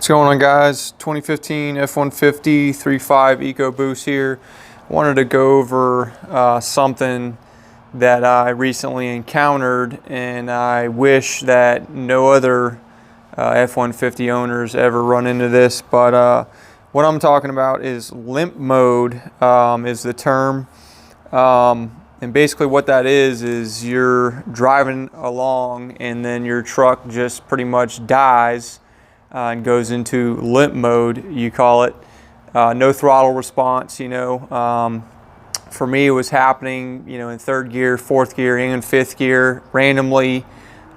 What's going on, guys? 2015 F150 3.5 Ecoboost here. Wanted to go over something that I recently encountered, and I wish that no other F150 owners ever run into this. But what I'm talking about is limp mode is the term. And basically what that is you're driving along and then your truck just pretty much dies and goes into limp mode, you call it. No throttle response, For me, it was happening, in third gear, fourth gear, and fifth gear randomly.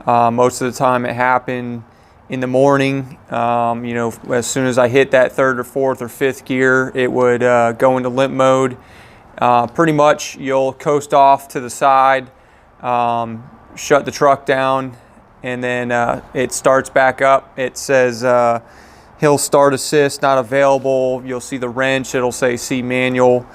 Most of the time it happened in the morning. As soon as I hit that third or fourth or fifth gear, it would go into limp mode. Pretty much you'll coast off to the side, shut the truck down, and then it starts back up. It says hill start assist not available. You'll see the wrench, it'll say C manual.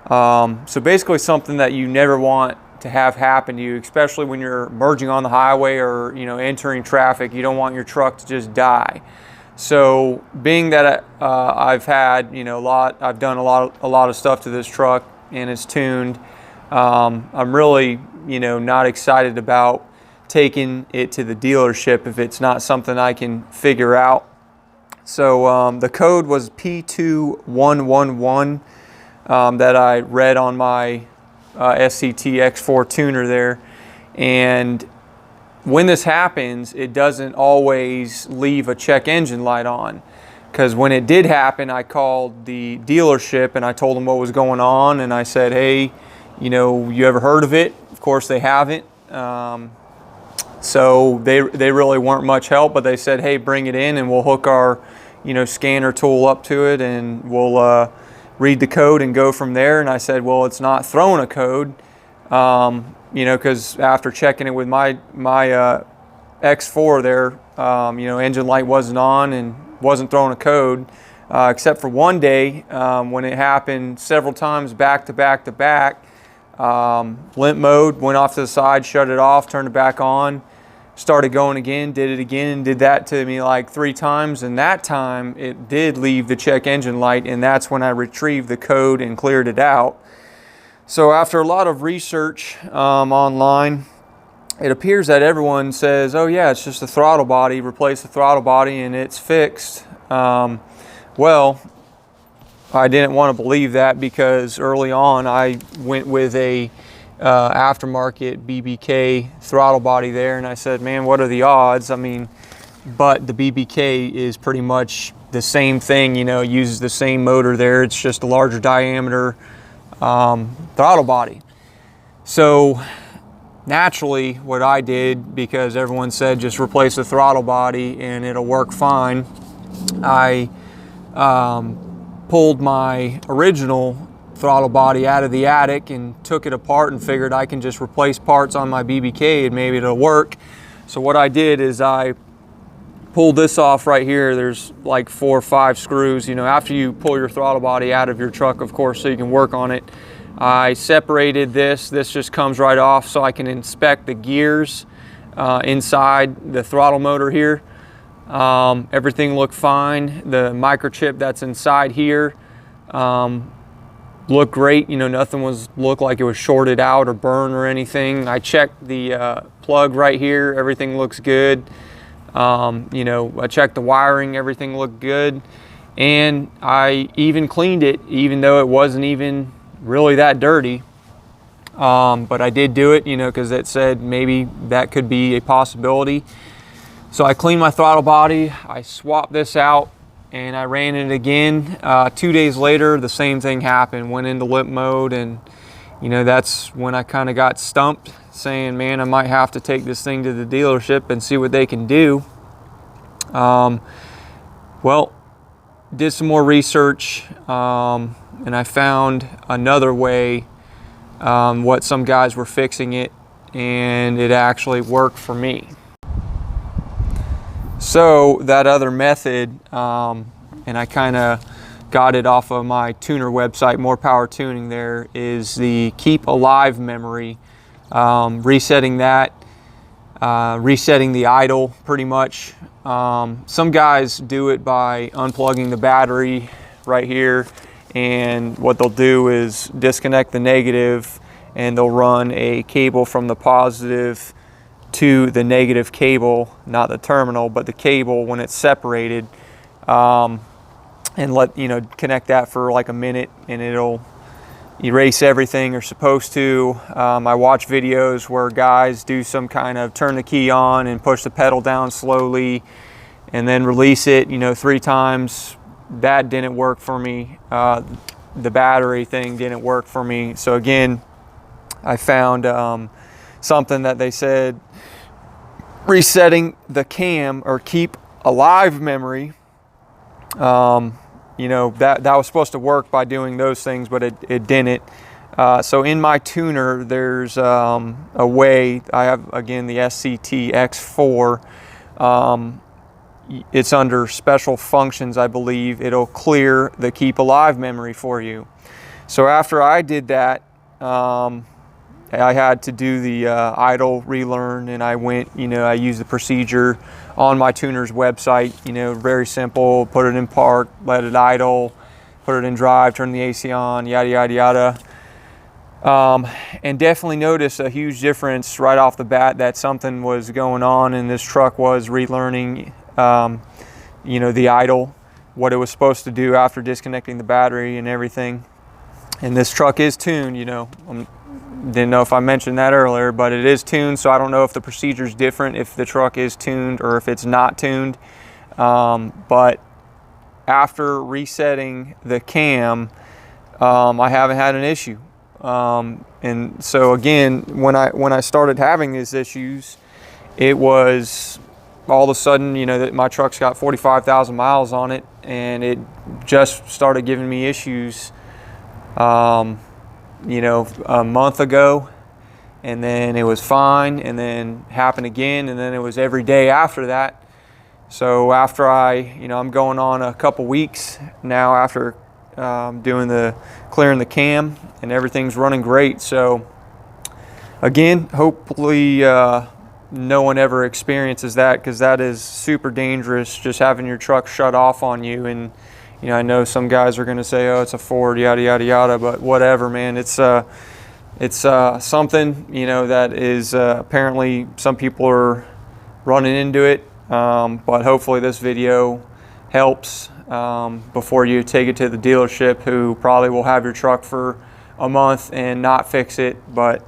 So basically something that you never want to have happen to you, especially when you're merging on the highway or entering traffic. You don't want your truck to just die. So being that I've had I've done a lot of stuff to this truck and it's tuned, I'm really not excited about taking it to the dealership if it's not something I can figure out. So the code was P2111 that I read on my SCT X4 tuner there. And when this happens, it doesn't always leave a check engine light on, because when it did happen, I called the dealership and I told them what was going on, and I said, hey, you ever heard of it? Of course they haven't. So they really weren't much help, but they said, hey, bring it in and we'll hook our scanner tool up to it and we'll read the code and go from there. And I said, well, it's not throwing a code, because after checking it with my X4 there, engine light wasn't on and wasn't throwing a code, except for one day when it happened several times back to back to back. Limp mode, went off to the side, shut it off, turned it back on, started going again, did it again, and did that to me like 3 times. And that time it did leave the check engine light, and that's when I retrieved the code and cleared it out. So after a lot of research online, it appears that everyone says, oh yeah, it's just the throttle body, replace the throttle body and it's fixed. Well, I didn't want to believe that, because early on I went with a aftermarket BBK throttle body there, and I said, man, what are the odds? I mean, but the BBK is pretty much the same thing, uses the same motor there. It's just a larger diameter throttle body. So naturally what I did, because everyone said just replace the throttle body and it'll work fine, I pulled my original throttle body out of the attic and took it apart and figured I can just replace parts on my BBK and maybe it'll work. So what I did is I pulled this off right here. There's like 4 or 5 screws. After you pull your throttle body out of your truck, of course, so you can work on it, I separated this. This just comes right off so I can inspect the gears inside the throttle motor here. Everything looked fine. The microchip that's inside here looked great. Nothing looked like it was shorted out or burned or anything. I checked the plug right here. Everything looks good. I checked the wiring. Everything looked good. And I even cleaned it, even though it wasn't even really that dirty. But I did do it, because it said maybe that could be a possibility. So I cleaned my throttle body, I swapped this out, and I ran it again. 2 days later, the same thing happened, went into limp mode, and that's when I kind of got stumped, saying, man, I might have to take this thing to the dealership and see what they can do. Well, did some more research, and I found another way, what some guys were fixing it, and it actually worked for me. So that other method, and I kind of got it off of my tuner website, More Power Tuning, there is the keep alive memory. Resetting that, resetting the idle pretty much, Some guys do it by unplugging the battery right here, and what they'll do is disconnect the negative and they'll run a cable from the positive to the negative cable, not the terminal, but the cable when it's separated, and connect that for like a minute, and it'll erase everything you're supposed to. I watch videos where guys do some kind of turn the key on and push the pedal down slowly and then release it, 3 times. That didn't work for me. The battery thing didn't work for me. So again, I found something that they said resetting the cam or keep alive memory. That was supposed to work by doing those things, but it didn't. So in my tuner, there's a way. I have, again, the SCT X4. It's under special functions, I believe. It'll clear the keep alive memory for you. So after I did that, I had to do the idle relearn, and I went, I used the procedure on my tuner's website, very simple. Put it in park, let it idle, put it in drive, turn the AC on, yada, yada, yada. And definitely noticed a huge difference right off the bat that something was going on, and this truck was relearning, the idle, what it was supposed to do after disconnecting the battery and everything. And this truck is tuned, didn't know if I mentioned that earlier, but it is tuned, so I don't know if the procedure is different if the truck is tuned or if it's not tuned. But after resetting the cam, I haven't had an issue. And so again, when I started having these issues, it was all of a sudden, that my truck's got 45,000 miles on it, and it just started giving me issues. A month ago, and then it was fine, and then happened again, and then it was every day after that. So after I'm going on a couple weeks now after clearing the cam, and everything's running great. So again, hopefully no one ever experiences that, because that is super dangerous, just having your truck shut off on you. And I know some guys are going to say, oh, it's a Ford, yada, yada, yada, but whatever, man. It's something, that is apparently some people are running into it. But hopefully this video helps before you take it to the dealership, who probably will have your truck for a month and not fix it. But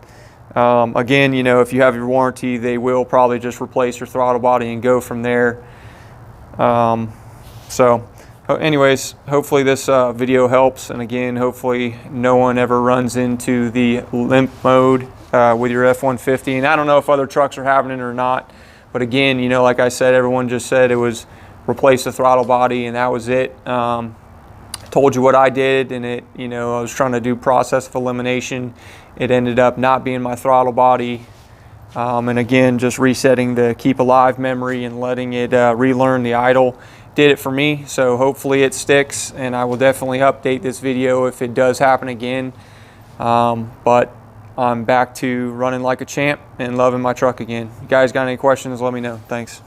again, if you have your warranty, they will probably just replace your throttle body and go from there. Anyways, hopefully this video helps, and again, hopefully no one ever runs into the limp mode with your F-150. And I don't know if other trucks are having it or not, but again, like I said, everyone just said it was replace the throttle body, and that was it. Told you what I did, and I was trying to do process of elimination. It ended up not being my throttle body. And again, just resetting the keep alive memory and letting it relearn the idle did it for me. So hopefully it sticks, and I will definitely update this video if it does happen again. But I'm back to running like a champ and loving my truck again. You guys got any questions, let me know. Thanks.